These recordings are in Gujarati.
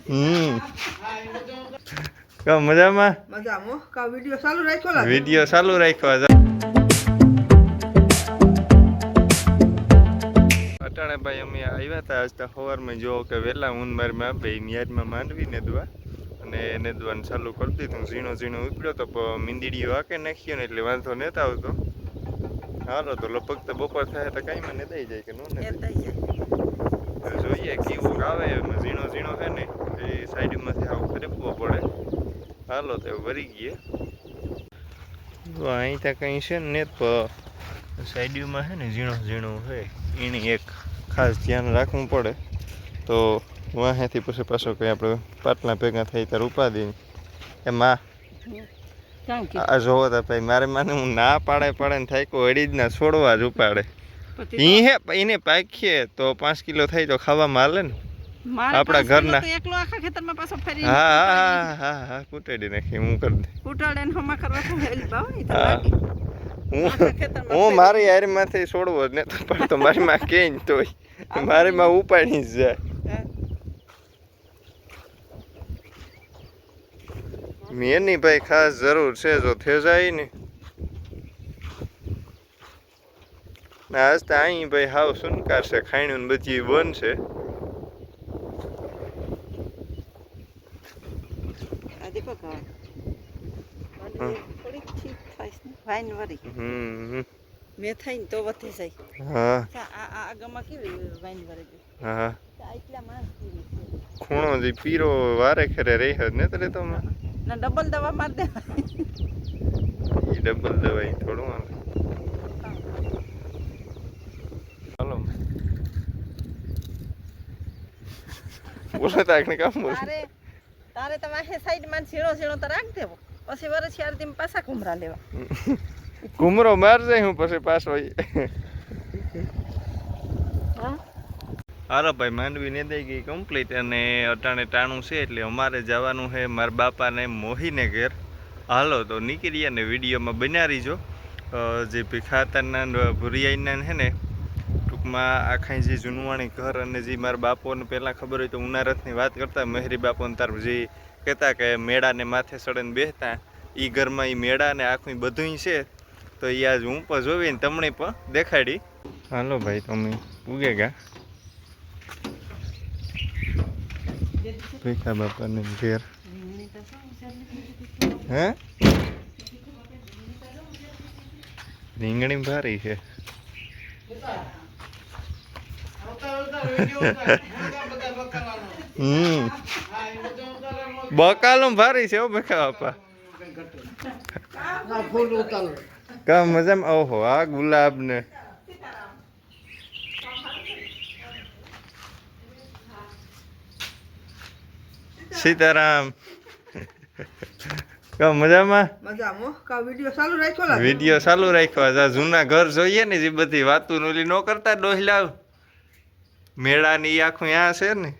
કા મજામાં મજામાં કા વિડિયો ચાલુ રાખ્યો લાગે વિડિયો ચાલુ રાખ્યો અટાણે ભાઈ અમે આવ્યા હતા આજ તો સવારમાં જો કે વહેલા ઊંઘમાં બે યાદમાં માંડવી નેદવા અને નેદવાનું ચાલુ કરી દીધું ઝીણો ઝીણો ઉપડ્યો તો મીંદડીઓ વાકે નાખ્યો ને એટલે વાંધો નહોતો આવતો હાલો તો લગભગ તો બપોર થાય તો કાંઈ મને દઈ જાય કે નો ને જોઈએ કેવું આવે એમાં ઝીણો ઝીણો છે ને એ સાઈડમાંથી આવું ખરેપવો પડે હાલો તો વરી ગયે અહીં ત્યાં કંઈ છે ને સાઈડમાં છે ને ઝીણો ઝીણો છે એની એક ખાસ ધ્યાન રાખવું પડે તો વાહેથી પછી પાછો કંઈ આપણે પાટલા ભેગા થઈ ત્યારે ઉપાધિ એમાં આ જોવો તો ભાઈ મારે માને હું ના પાડે ને થાય કોઈ અડી જ ના છોડવા જ ઉપાડે એને પાકીએ તો 5 કિલો થાય તો ખાવામાં હાલે ને આપણા ઘરના હા કૂટાડી નાખી હું કરી દે હું મારી યારીમાંથી છોડવો જ ને તો મારી માં કે તોય મારી માં ઉપાડી જ જાય મેની ભાઈ ખાસ જરૂર છે જો થઈ જાય ને આજ તો અહીં ભાઈ હાવ સુનકાર છે ખાણ્યું ને બધી બંધ છે મેં થઈને તો વધી જાય હા આ ગમાં કેવી વાઈન વરે હા એટલા માસ ખૂણો જે પીરો વારે ખેરે રહી હદ ને તરે તો ના ડબલ દવા માર દે એ ડબલ દવા થોડું આવે હાલો બોલો તાકને કામ બોલ તારે તો વાહે સાઈડ માં ઝીણો તો રાખ દેવો પછી વરસ ચાર દિન પાછા કુમરા લેવા કુમરો માર જાય હું પછી પાછો હાલો ભાઈ માંડવી ને દઈ ગઈ કમ્પ્લીટ અને અટાણે ટાણું છે એટલે અમારે જવાનું છે મારા બાપાને મોહીને ઘેર હાલો તો નીકળીએ ને વિડીયોમાં બન્યા રહીજો જે ભીખાતરના ભુરિયાઈના છે ને ટૂંકમાં આખા જે જૂનવાણી ઘર અને જે મારા બાપોને પહેલાં ખબર હોય તો ઉનારથની વાત કરતા મહેરી બાપોને તાર જે કહેતા કે મેળાને માથે ચડીને બેસતા એ ઘરમાં એ મેળા ને આખું બધું છે તો એ આજ હું પણ જોઈને તમને પણ દેખાડી હાલો ભાઈ તમે ઉગે ગયા ભીખા બાપાને ઘેર હે રીંગણી ભારી છે બકાલું ભારી છે ભીખા બાપા કા મજામાં ઓહો આ ગુલાબ ને સીતારામ કા મજામાં કા વિડિયો ચાલુ રાખ્યો લાગે વિડિયો ચાલુ રાખ્યો આ જૂના ઘર જોઈએ ને જે બધી વાતું ઓલી નો કરતા ડોહલાવ મેળાની આખું આ છે ને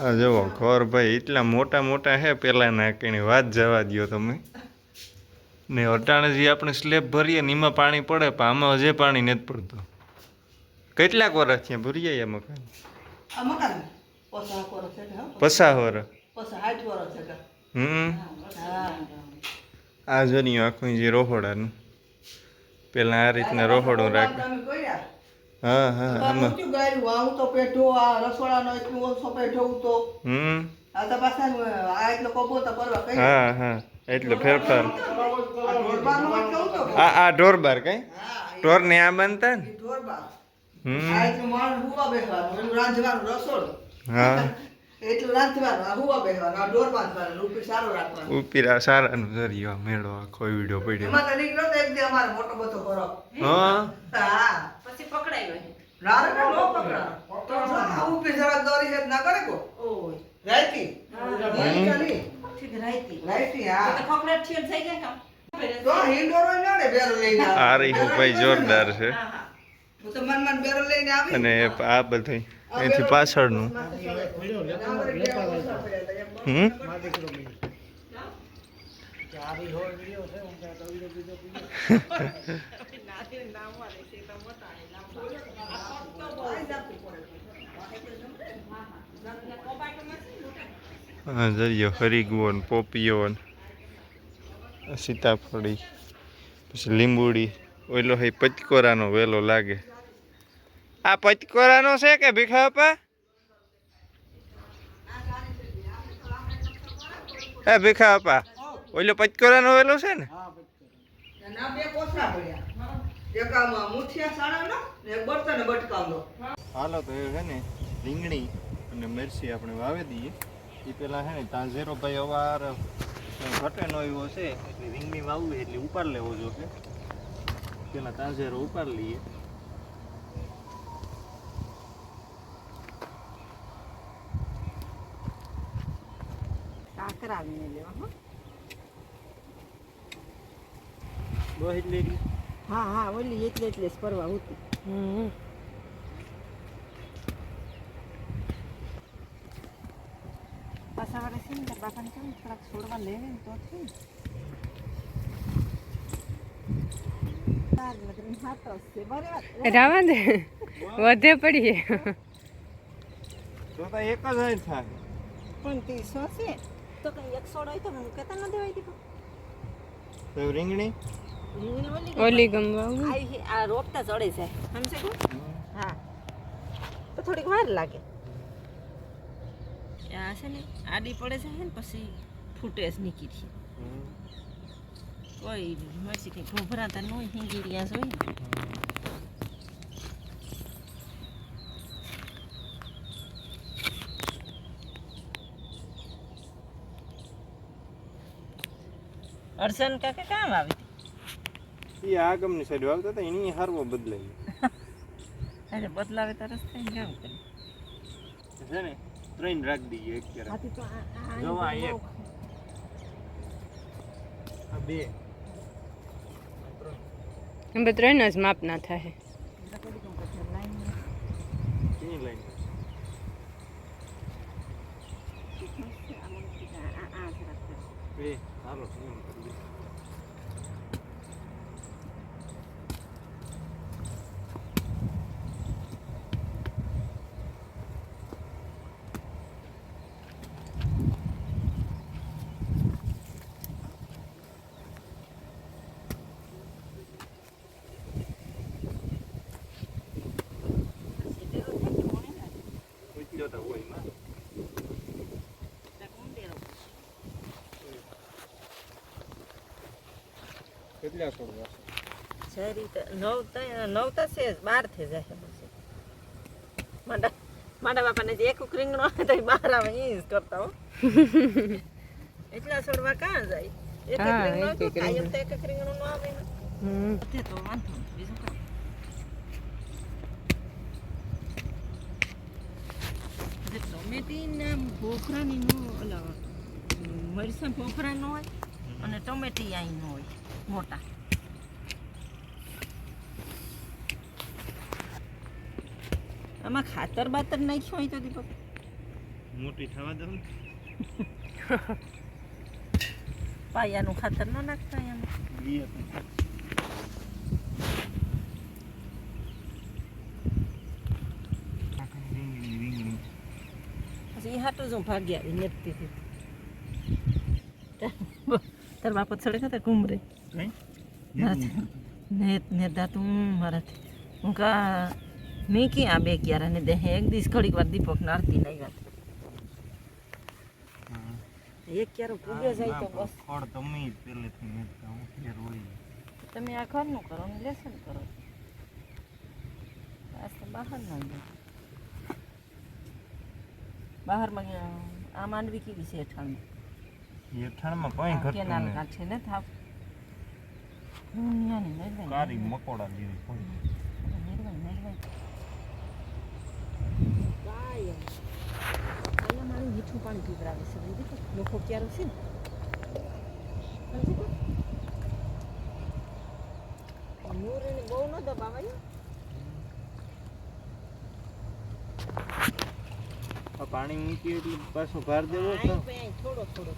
આ જુઓ ઘર ભાઈ એટલા મોટા હે પેલાના કઈ વાત જવા દો તમે ને અટાણે જે આપણે સ્લેબ ભરીએ ને એમાં પાણી પડે પણ આમાં હજે પાણી નથી પડતું કેટલાક વર્ષ થયા ભરીએ મકાન પસા વર આ જોની આખું જે રોહોડાનું પેલા આ રીતના રોહોડું રાખે હા આમાં હા એટલે ફેરફાર આ ઢોર બાર કઈ ઢોર ને આ બનતા ને ઉપીરા સારાનું જરિયો મેળો આખો વિડીયો પડ્યો આ રહી ભાઈ જોરદાર છે અને આ બધું અહીંથી પાછળનું હા જરીયો હરીગવો ને પોપિયો ને સીતાફળી પછી લીંબુડી ઓલો હે પચકોરાનો વેલો લાગે. આ પચકોરાનો છે કે ભીખા બાપા? હે ભીખા બાપા ઓલો પચકોરાનો વેલો છે ને? હાલો તો એ છે ને રીંગણી અને મિરચી આપણે વાવી દઈએ. એ પેલા છે ને તાંઝેરો ભાઈ અવાર ઘટે નો એવો છે એટલે રીંગણી વાવવી એટલે ઉપાડ લેવો જોઈએ. પેલા તાંઝેરો ઉપાડ લઈએ. કાકરાવીને લેવા હો. બહુ એટલે હા હા ઓલી એટલે જ પરવા હોતી. પાછા વાળે છે ને બાપાને કેમ થોડાક છોડવા લેવે ને તો થઈ. રાવા દે વધે પડીએ તો એક જ થાય. પણ 300 છે તો કઈ 100 હોય તો હું કહેતા ન દેવાય દીપો. તો રીંગણી ઓલી ગમવા આ રોપતા ચડે છે સમજે કો. હા તો થોડીક વાર લાગે. આ છે ને આડી પડે છે ને પછી ફૂટે જ નીકળી. કોઈ મરસી કઈ ઘોભરાતા ન હોય હિંગીરિયા હોય. અર્શન કાકા કામ આવી હતી? એ આગમની સાઈડ વાવતા હતા એની હારવો બદલાઈ અરે બદલાવે તરસ થાય ને કામ કરે છે ને. ત્રણ રાખી દઈએ એક ક્યારે. આથી તો જોવા એક આ બે એમ ત્રણ જ માપ ના થાય. કેની લાઈન બે હાલો એમ કરી દઈએ. કેટલા છોડવા શરી નવતા છે 12 થઈ જાય પછી. મારા બાપાને જે એક રીંગણો આવે તો 12 આવે એ જ કરતા હો. એટલા છોડવા કાં જાય? એક રીંગણો તો કાયમ તો એક રીંગણો ન આવે ને. તે તો વાંધો નહીં બીજું કાંઈ. જે ટમેટી ને ભોખરાની નો ઓલા મરચાં ભોખરા નો હોય અને ટમેટી આઈ નો હોય મોટા. આમાં ખાતર બાતર નાખ્યું હોય તો દીપક મોટી થવા દઉં. પાયાનું ખાતર ન નાખતા એમ. પછી એ હાટું જ હું ભાગી આવી નેતતી તાર બાપા ચડે ખાતા ઘૂમરે ને દાતું મારાથી હું કા મેં ક્યાં બે ક્યારા ને દે એક દિવસ ઘડીક વાર દીપક નારતી નહીં વાત એક ક્યારો પૂગે જાય તો બસ. ફળ તમે પહેલેથી મેળતા હું ફેર હોય. તમે આ ઘરનું કરો ને લેસન કરો. આજ તો બહાર ના જાય. બહારમાં આ માંડવી કેવી છે હેઠાણમાં? હેઠાણમાં કઈ ઘટતું કેનાલ નહીં. કાંઠે ને થાવ દુનિયાની નહીં કારી મકોડા જેવી પડી. મારું મીઠું પાણી પીવડાવે છે દીદી લોકો ક્યારે છે ને નૂરીને બહુ ન દબાવાય. પાણી મૂકી એટલે પાછો ભાર દેવો થોડો થોડો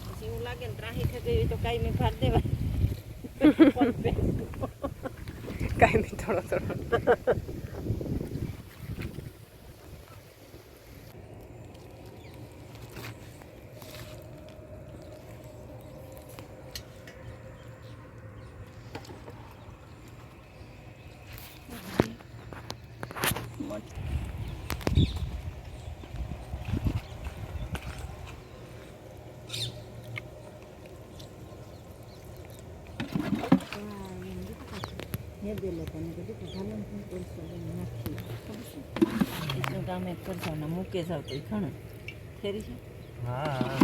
પછી એવું લાગે ને ત્રાહી થઈ ગઈ તો કાંઈ મેં ભાર દેવાય. કાંઈ થોડો થોડો હે દે લોકોને કીધું કે ચાલો ને કોલસો લઈને નાખીએ ખબર છે એટલે ગામે કરજાવના મૂકે જાવ તો ઘણું ફેરી છે હા